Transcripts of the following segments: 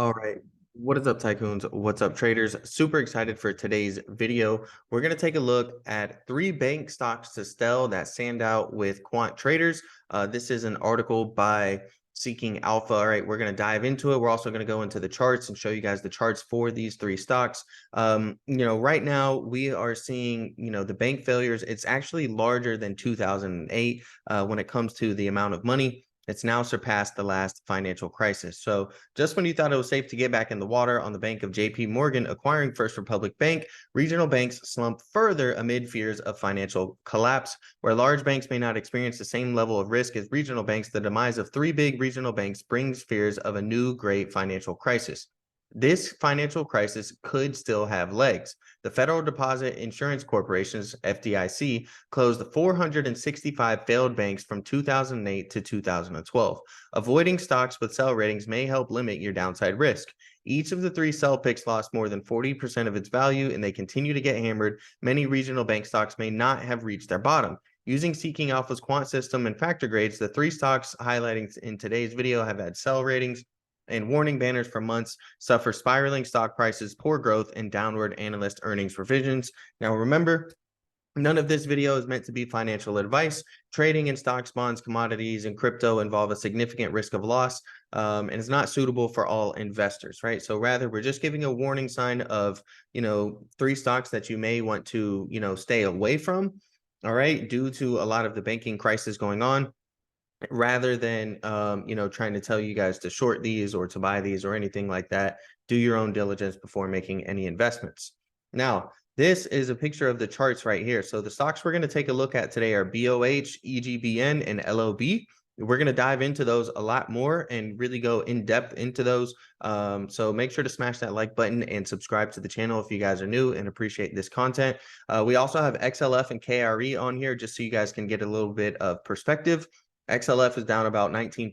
All right. What is up, tycoons? What's up, traders? Super excited for today's video. We're going to take a look at 3 bank stocks to sell that stand out with quant traders. This is an article by Seeking Alpha. All right, we're going to dive into it. We're also going to go into the charts and show you guys the charts for these 3 stocks. Right now we are seeing, the bank failures. It's actually larger than 2008 when it comes to the amount of money. It's now surpassed the last financial crisis. So just when you thought it was safe to get back in the water on the bank of JP Morgan acquiring First Republic Bank, regional banks slump further amid fears of financial collapse. Where large banks may not experience the same level of risk as regional banks, the demise of 3 big regional banks brings fears of a new great financial crisis. This financial crisis could still have legs. The Federal Deposit Insurance Corporation's FDIC closed 465 failed banks from 2008 to 2012. Avoiding stocks with sell ratings may help limit your downside risk. Each of the 3 sell picks lost more than 40% of its value, and they continue to get hammered. Many regional bank stocks may not have reached their bottom. Using Seeking Alpha's quant system and factor grades, the 3 stocks highlighting in today's video have had sell ratings and warning banners for months, suffer spiraling stock prices, poor growth, and downward analyst earnings revisions. Now, remember, none of this video is meant to be financial advice. Trading in stocks, bonds, commodities, and crypto involve a significant risk of loss, and it's not suitable for all investors, right? So rather, we're just giving a warning sign of, 3 stocks that you may want to, stay away from, all right, due to a lot of the banking crisis going on, rather than trying to tell you guys to short these or to buy these or anything like that. Do your own diligence before making any investments. Now, this is a picture of the charts right here. So the stocks we're going to take a look at today are BOH, EGBN, and LOB. We're going to dive into those a lot more and really go in depth into those. So make sure to smash that like button and subscribe to the channel if you guys are new and appreciate this content. We also have XLF and KRE on here just so you guys can get a little bit of perspective. XLF is down about 19%.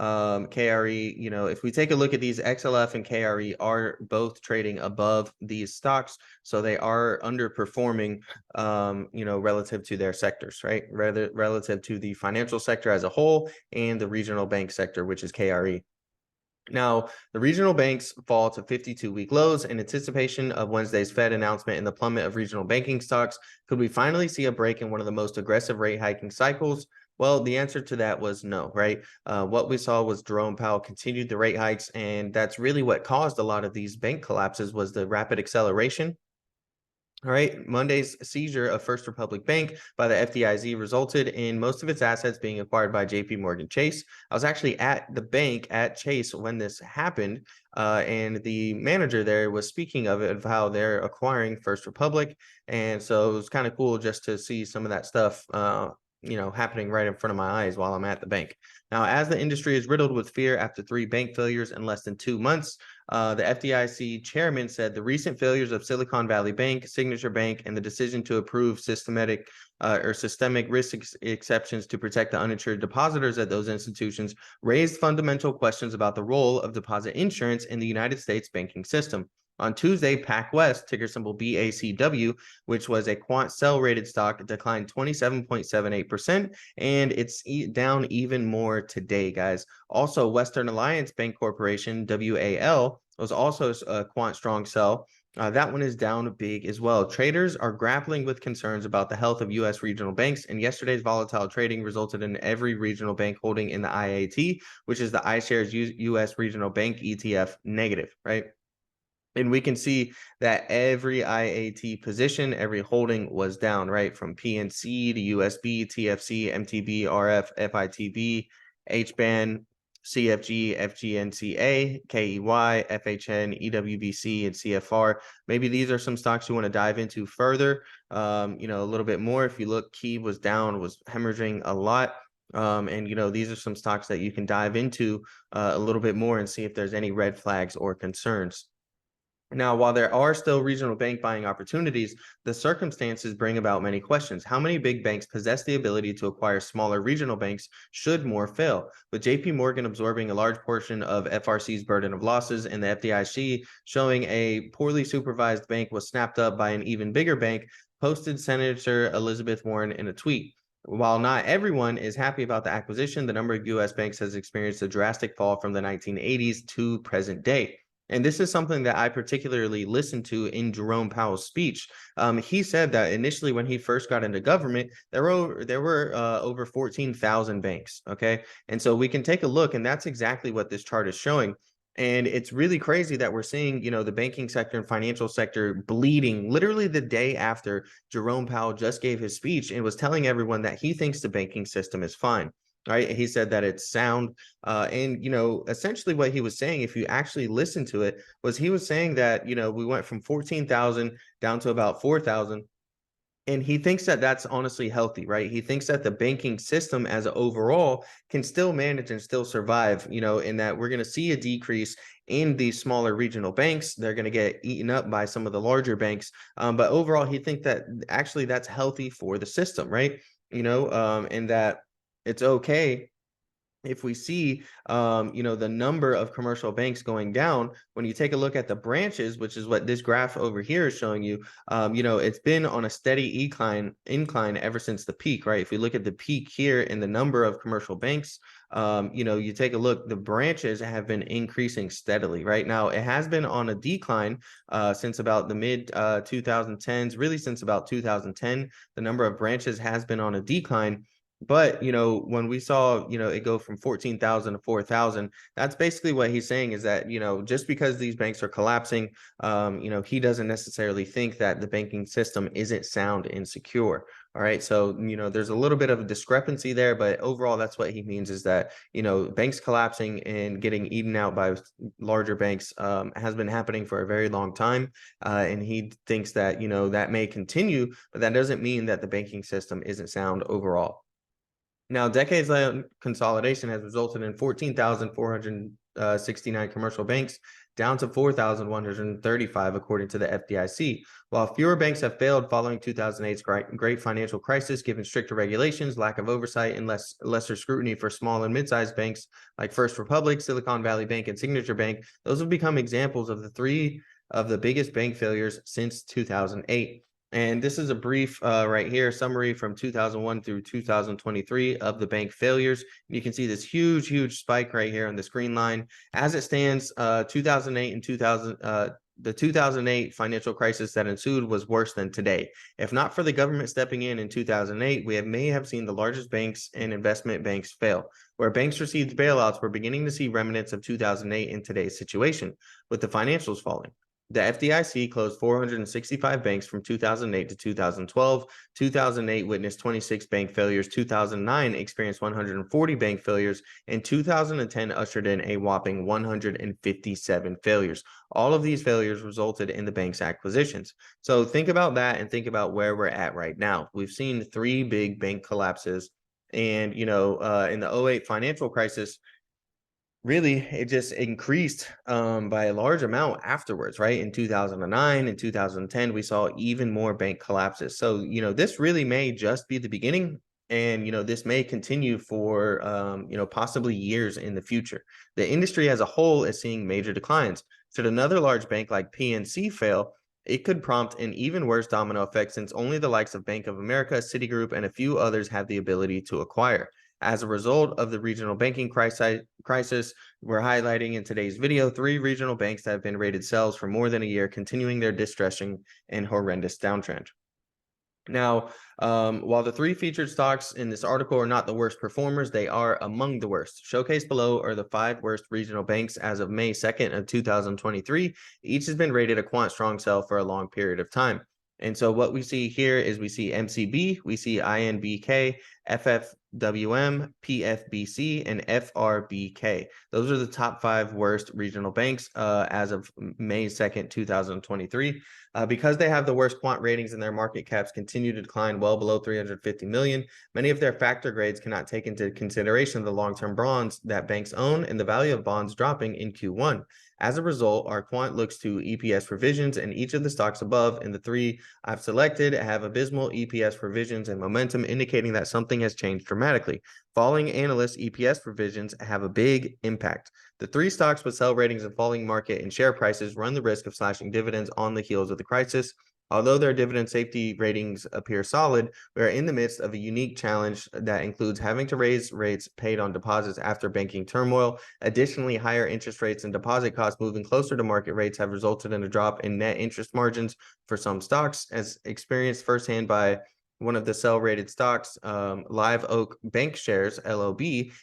KRE, if we take a look at these, XLF and KRE are both trading above these stocks. So they are underperforming, relative to their sectors, right? Rather relative to the financial sector as a whole and the regional bank sector, which is KRE. Now, the regional banks fall to 52-week lows in anticipation of Wednesday's Fed announcement and the plummet of regional banking stocks. Could we finally see a break in one of the most aggressive rate hiking cycles? Well, the answer to that was no, right? What we saw was Jerome Powell continued the rate hikes, and that's really what caused a lot of these bank collapses was the rapid acceleration. All right, Monday's seizure of First Republic Bank by the FDIC resulted in most of its assets being acquired by JP Morgan Chase. I was actually at the bank at Chase when this happened, and the manager there was speaking of it, of how they're acquiring First Republic. And so it was kind of cool just to see some of that stuff happening right in front of my eyes while I'm at the bank. Now, as the industry is riddled with fear after 3 bank failures in less than 2 months, the FDIC chairman said the recent failures of Silicon Valley Bank, Signature Bank, and the decision to approve systemic risk exceptions to protect the uninsured depositors at those institutions raised fundamental questions about the role of deposit insurance in the United States banking system. On Tuesday, PacWest, ticker symbol BACW, which was a quant sell rated stock, declined 27.78%, and it's down even more today, guys. Also, Western Alliance Bank Corporation, WAL, was also a quant strong sell. That one is down big as well. Traders are grappling with concerns about the health of U.S. regional banks, and yesterday's volatile trading resulted in every regional bank holding in the IAT, which is the iShares U.S. Regional Bank ETF, negative, right? And we can see that every IAT position, every holding was down, right? From PNC to USB, TFC, MTB, RF, FITB, HBAN, CFG, FGNCA, KEY, FHN, EWBC, and CFR. Maybe these are some stocks you want to dive into further, a little bit more. If you look, Key was down, was hemorrhaging a lot. These are some stocks that you can dive into a little bit more and see if there's any red flags or concerns. Now, while there are still regional bank buying opportunities, the circumstances bring about many questions. How many big banks possess the ability to acquire smaller regional banks should more fail? With JP Morgan absorbing a large portion of FRC's burden of losses and the FDIC showing a poorly supervised bank was snapped up by an even bigger bank, posted Senator Elizabeth Warren in a tweet. While not everyone is happy about the acquisition, the number of U.S. banks has experienced a drastic fall from the 1980s to present day. And this is something that I particularly listened to in Jerome Powell's speech. He said that initially, when he first got into government, there were over 14,000 banks. Okay, and so we can take a look, and that's exactly what this chart is showing. And it's really crazy that we're seeing, the banking sector and financial sector bleeding literally the day after Jerome Powell just gave his speech and was telling everyone that he thinks the banking system is fine. Right. He said that it's sound. And, essentially what he was saying, if you actually listen to it, was he was saying that, we went from 14,000 down to about 4,000. And he thinks that that's honestly healthy, right? He thinks that the banking system as a overall can still manage and still survive, and that we're going to see a decrease in these smaller regional banks. They're going to get eaten up by some of the larger banks. But overall, he thinks that actually that's healthy for the system, right? And that it's okay if we see the number of commercial banks going down. When you take a look at the branches, which is what this graph over here is showing you, it's been on a steady incline ever since the peak, right? If we look at the peak here in the number of commercial banks, you take a look, the branches have been increasing steadily. Right now it has been on a decline since about the mid 2010s, really since about 2010. The number of branches has been on a decline. But, when we saw, it go from 14,000 to 4,000, that's basically what he's saying, is that, just because these banks are collapsing, he doesn't necessarily think that the banking system isn't sound and secure. All right. So, there's a little bit of a discrepancy there, but overall, that's what he means, is that, banks collapsing and getting eaten out by larger banks has been happening for a very long time. And he thinks that, that may continue, but that doesn't mean that the banking system isn't sound overall. Now, decades-long consolidation has resulted in 14,469 commercial banks, down to 4,135, according to the FDIC. While fewer banks have failed following 2008's great financial crisis, given stricter regulations, lack of oversight, and lesser scrutiny for small and mid-sized banks like First Republic, Silicon Valley Bank, and Signature Bank, those have become examples of the three of the biggest bank failures since 2008. And this is a brief right here summary from 2001 through 2023 of the bank failures. You can see this huge spike right here on the screen line. As it stands, 2008 and the 2008 financial crisis that ensued was worse than today. If not for the government stepping in 2008, we may have seen the largest banks and investment banks fail. Where banks received bailouts, we're beginning to see remnants of 2008 in today's situation, with the financials falling. The FDIC closed 465 banks from 2008 to 2012. 2008 witnessed 26 bank failures. 2009 experienced 140 bank failures. And 2010 ushered in a whopping 157 failures. All of these failures resulted in the bank's acquisitions. So think about that and think about where we're at right now. We've seen three big bank collapses. And, in the 08 financial crisis, really it just increased by a large amount afterwards, right? In 2009 and 2010, we saw even more bank collapses. So, this really may just be the beginning. And, this may continue for, possibly years in the future. The industry as a whole is seeing major declines. Should another large bank like PNC fail, it could prompt an even worse domino effect, since only the likes of Bank of America, Citigroup, and a few others have the ability to acquire. As a result of the regional banking crisis, we're highlighting in today's video three regional banks that have been rated sells for more than a year, continuing their distressing and horrendous downtrend. Now, while the three featured stocks in this article are not the worst performers, they are among the worst. Showcased below are the 5 worst regional banks as of May 2nd of 2023. Each has been rated a quant strong sell for a long period of time. And so what we see here is we see MCB, we see INBK, FFWM, PFBC, and FRBK. Those are the top 5 worst regional banks as of May 2nd, 2023. Because they have the worst quant ratings and their market caps continue to decline well below 350 million, many of their factor grades cannot take into consideration the long-term bonds that banks own and the value of bonds dropping in Q1. As a result, our quant looks to EPS revisions, and each of the stocks above in the 3 I've selected have abysmal EPS revisions and momentum, indicating that something has changed dramatically. Falling analyst EPS revisions have a big impact. The 3 stocks with sell ratings and falling market and share prices run the risk of slashing dividends on the heels of the crisis. Although their dividend safety ratings appear solid, we are in the midst of a unique challenge that includes having to raise rates paid on deposits after banking turmoil. Additionally, higher interest rates and deposit costs moving closer to market rates have resulted in a drop in net interest margins for some stocks, as experienced firsthand by one of the sell-rated stocks, Live Oak Bank Shares, LOB,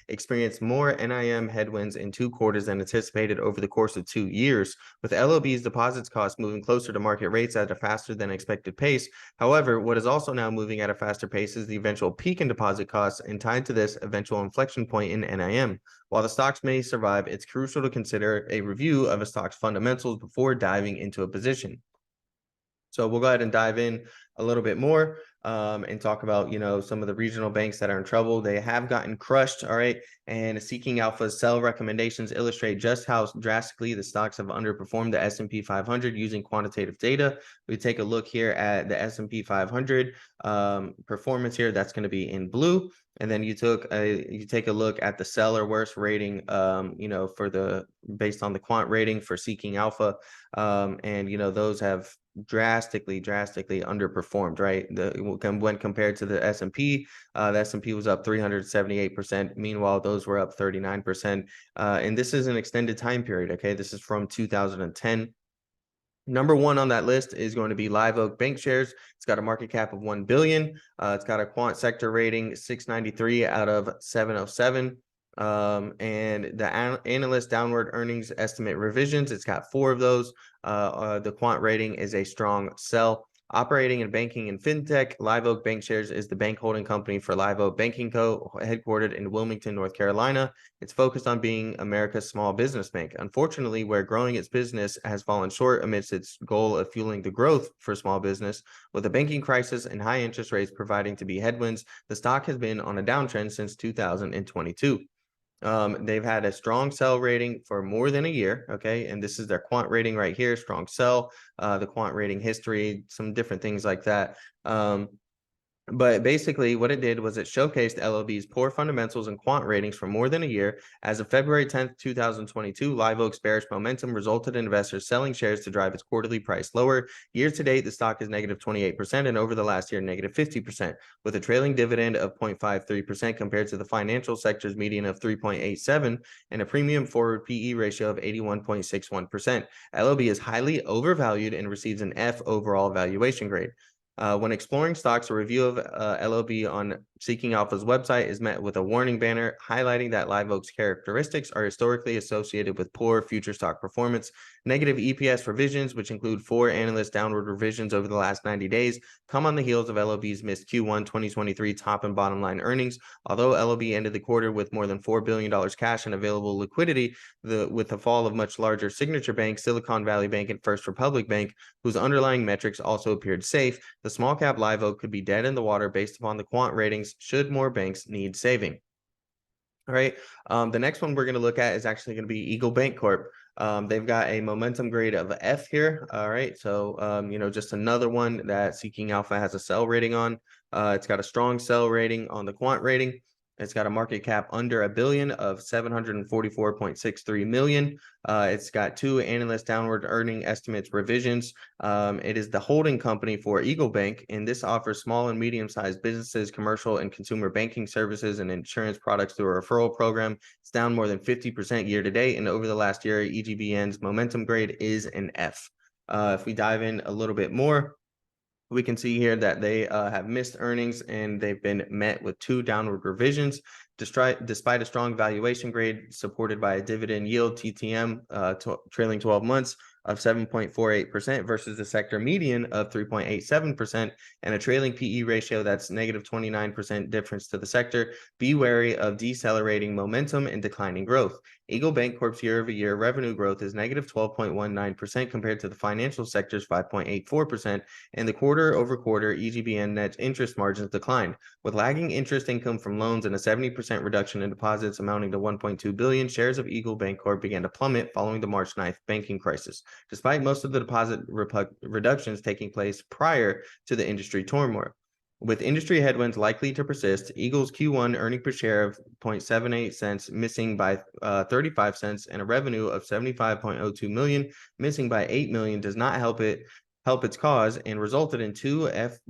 experienced more NIM headwinds in 2 quarters than anticipated over the course of 2 years, with LOB's deposits costs moving closer to market rates at a faster than expected pace. However, what is also now moving at a faster pace is the eventual peak in deposit costs, and tied to this eventual inflection point in NIM. While the stocks may survive, it's crucial to consider a review of a stock's fundamentals before diving into a position. So we'll go ahead and dive in a little bit more and talk about, some of the regional banks that are in trouble. They have gotten crushed, all right? And Seeking Alpha's sell recommendations illustrate just how drastically the stocks have underperformed the S&P 500 using quantitative data. We take a look here at the S&P 500 performance here. That's going to be in blue. And then you take a look at the sell or worse rating, based on the quant rating for Seeking Alpha. Those have drastically underperformed, right? When compared to the S&P, the S&P was up 378%. Meanwhile, those were up 39%. And this is an extended time period. Okay, this is from 2010. Number one on that list is going to be Live Oak Bank Shares. It's got a market cap of 1 billion. It's got a quant sector rating 693 out of 707. And the analyst downward earnings estimate revisions, it's got 4 of those. The quant rating is a strong sell. Operating in banking and fintech, Live Oak Bank Shares is the bank holding company for Live Oak Banking Co., headquartered in Wilmington, North Carolina. It's focused on being America's small business bank. Unfortunately, where growing its business has fallen short amidst its goal of fueling the growth for small business, with the banking crisis and high interest rates proving to be headwinds, the stock has been on a downtrend since 2022. They've had a strong sell rating for more than a year. Okay. And this is their quant rating right here, strong sell, the quant rating history, some different things like that. But basically what it did was it showcased LOB's poor fundamentals and quant ratings for more than a year. As of February 10th, 2022, Live Oak's bearish momentum resulted in investors selling shares to drive its quarterly price lower. Year to date, the stock is negative 28%, and over the last year, negative 50%, with a trailing dividend of 0.53% compared to the financial sector's median of 3.87 and a premium forward PE ratio of 81.61%. LOB is highly overvalued and receives an F overall valuation grade. When exploring stocks, a review of LOB on Seeking Alpha's website is met with a warning banner highlighting that Live Oak's characteristics are historically associated with poor future stock performance. Negative EPS revisions, which include 4 analyst downward revisions over the last 90 days, come on the heels of LOB's missed Q1 2023 top and bottom line earnings. Although LOB ended the quarter with more than $4 billion cash and available liquidity, with the fall of much larger signature banks, Silicon Valley Bank and First Republic Bank, whose underlying metrics also appeared safe, the small cap Live Oak could be dead in the water based upon the quant ratings should more banks need saving. All right. The next one we're going to look at is actually going to be Eagle Bank Corp. They've got a momentum grade of F here. All right. So, just another one that Seeking Alpha has a sell rating on. It's got a strong sell rating on the quant rating. It's got a market cap under $1 billion of 744.63 million. It's got 2 analyst downward earning estimates revisions. It is the holding company for Eagle Bank, and this offers small and medium-sized businesses, commercial and consumer banking services, and insurance products through a referral program. It's down more than 50% year to date, and over the last year, EGBN's momentum grade is an F. If we dive in a little bit more, we can see here that they have missed earnings and they've been met with 2 downward revisions, despite a strong valuation grade supported by a dividend yield TTM trailing 12 months of 7.48% versus the sector median of 3.87% and a trailing PE ratio that's negative 29% difference to the sector. Be wary of decelerating momentum and declining growth. Eagle Bank Corp's year-over-year revenue growth is negative 12.19% compared to the financial sector's 5.84%, and the quarter-over-quarter EGBN net interest margins declined, with lagging interest income from loans and a 70% reduction in deposits amounting to 1.2 billion. Shares of Eagle Bank Corp began to plummet following the March 9th banking crisis, despite most of the deposit reductions taking place prior to the industry turmoil. With industry headwinds likely to persist, Eagle's Q1 earnings per share of 0.78 cents missing by 35 cents and a revenue of 75.02 million missing by 8 million does not help it help its cause and resulted in two FY1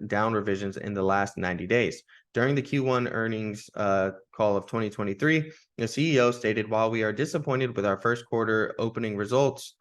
down revisions in the last 90 days. During the Q1 earnings call of 2023, the CEO stated, while we are disappointed with our first quarter operating results,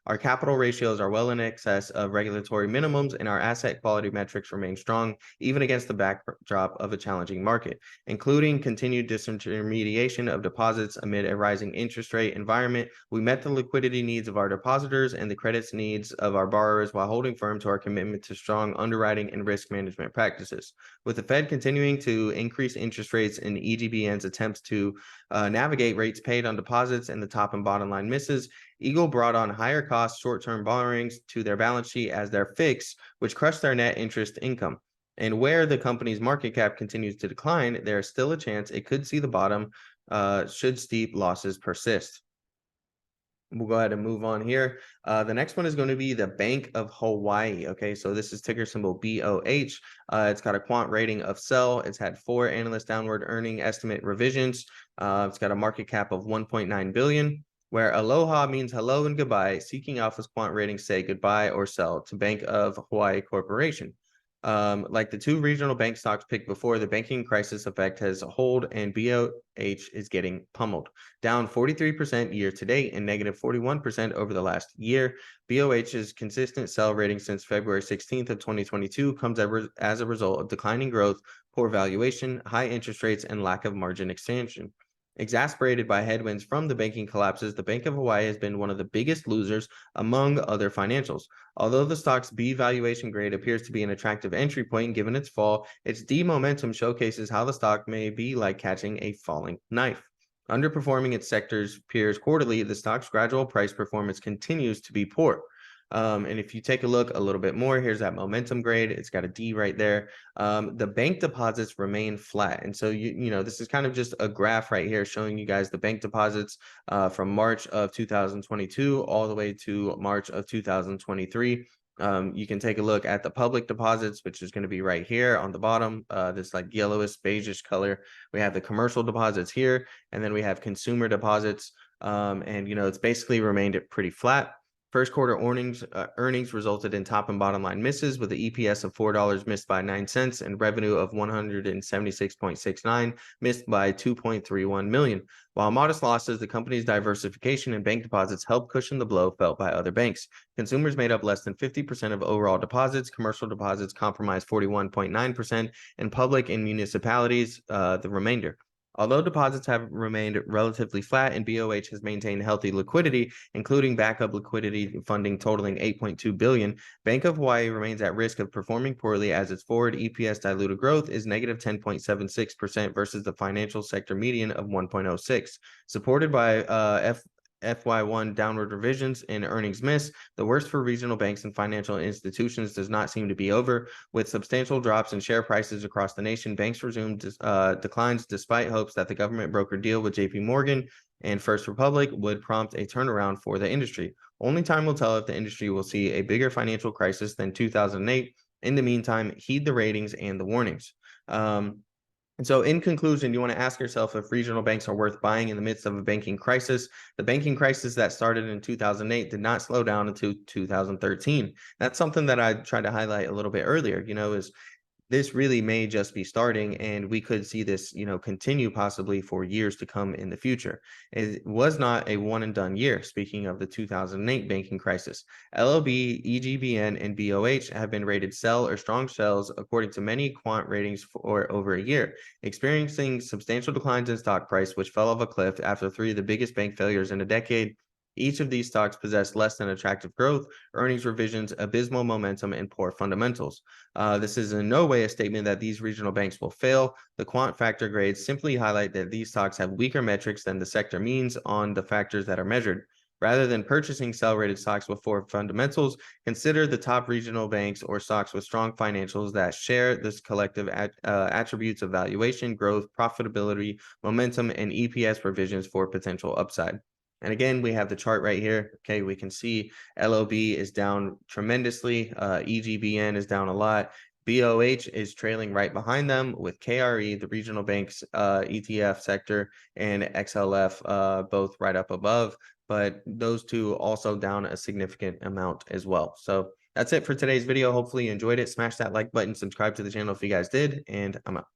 our capital ratios are well in excess of regulatory minimums and our asset quality metrics remain strong, even against the backdrop of a challenging market, including continued disintermediation of deposits amid a rising interest rate environment. We met the liquidity needs of our depositors and the credits needs of our borrowers while holding firm to our commitment to strong underwriting and risk management practices. With the Fed continuing to increase interest rates and EGBN's attempts to navigate rates paid on deposits and the top and bottom line misses, Eagle brought on higher cost short-term borrowings to their balance sheet as their fix, which crushed their net interest income. And where the company's market cap continues to decline, there is still a chance it could see the bottom should steep losses persist. We'll go ahead and move on here. The next one is going to be the Bank of Hawaii. Okay, so this is ticker symbol BOH. It's got a quant rating of sell. It's had 4 analyst downward earning estimate revisions. It's got a market cap of 1.9 billion. Where aloha means hello and goodbye, seeking alpha's quant ratings say goodbye or sell to Bank of Hawaii Corporation. Like the two regional bank stocks picked before, the banking crisis effect has hold and BOH is getting pummeled, down 43% year to date and negative 41% over the last year. BOH's consistent sell rating since February 16th of 2022 comes as a result of declining growth, poor valuation, high interest rates, and lack of margin expansion. Exasperated by headwinds from the banking collapses, the Bank of Hawaii has been one of the biggest losers among other financials. Although the stock's B valuation grade appears to be an attractive entry point given its fall, its D momentum showcases how the stock may be like catching a falling knife. Underperforming its sector's peers quarterly, the stock's gradual price performance continues to be poor. And if you take a look a little bit more, here's that momentum grade. It's got a D right there. The bank deposits remain flat. And so, you know, this is kind of just a graph right here showing you guys the bank deposits from March of 2022 all the way to March of 2023. You can take a look at the public deposits, which is going to be right here on the bottom, this like yellowish beigeish color. We have the commercial deposits here, and then we have consumer deposits. And, you know, it's basically remained pretty flat. First quarter earnings resulted in top and bottom line misses, with the EPS of $4 missed by 9 cents and revenue of 176.69 missed by 2.31 million. While modest losses, the company's diversification in bank deposits helped cushion the blow felt by other banks. Consumers made up less than 50% of overall deposits, commercial deposits comprised 41.9%, and public and municipalities the remainder. Although deposits have remained relatively flat and BOH has maintained healthy liquidity, including backup liquidity funding totaling 8.2 billion, Bank of Hawaii remains at risk of performing poorly as its forward EPS diluted growth is negative 10.76% versus the financial sector median of 1.06. Supported by FY1 downward revisions in earnings miss, the worst for regional banks and financial institutions does not seem to be over. With substantial drops in share prices across the nation, banks resumed declines despite hopes that the government brokered deal with JP Morgan and First Republic would prompt a turnaround for the industry. Only time will tell if the industry will see a bigger financial crisis than 2008. In the meantime, heed the ratings and the warnings. And so in conclusion, you want to ask yourself if regional banks are worth buying in the midst of a banking crisis. The banking crisis that started in 2008 did not slow down until 2013. That's something that I tried to highlight a little bit earlier, you know, is this really may just be starting, and we could see this, you know, continue possibly for years to come in the future. It was not a one and done year. Speaking of the 2008 banking crisis, LOB, EGBN, and BOH have been rated sell or strong sells according to many quant ratings for over a year, experiencing substantial declines in stock price, which fell off a cliff after 3 of the biggest bank failures in a decade. Each of these stocks possess less than attractive growth, earnings revisions, abysmal momentum, and poor fundamentals. This is in no way a statement that these regional banks will fail. The quant factor grades simply highlight that these stocks have weaker metrics than the sector means on the factors that are measured. Rather than purchasing sell-rated stocks with poor fundamentals, consider the top regional banks or stocks with strong financials that share this collective attributes of valuation, growth, profitability, momentum, and EPS revisions for potential upside. And again, we have the chart right here. Okay, we can see LOB is down tremendously. EGBN is down a lot. BOH is trailing right behind them with KRE, the regional banks ETF sector, and XLF both right up above. But those two also down a significant amount as well. So that's it for today's video. Hopefully you enjoyed it. Smash that like button, subscribe to the channel if you guys did, and I'm out.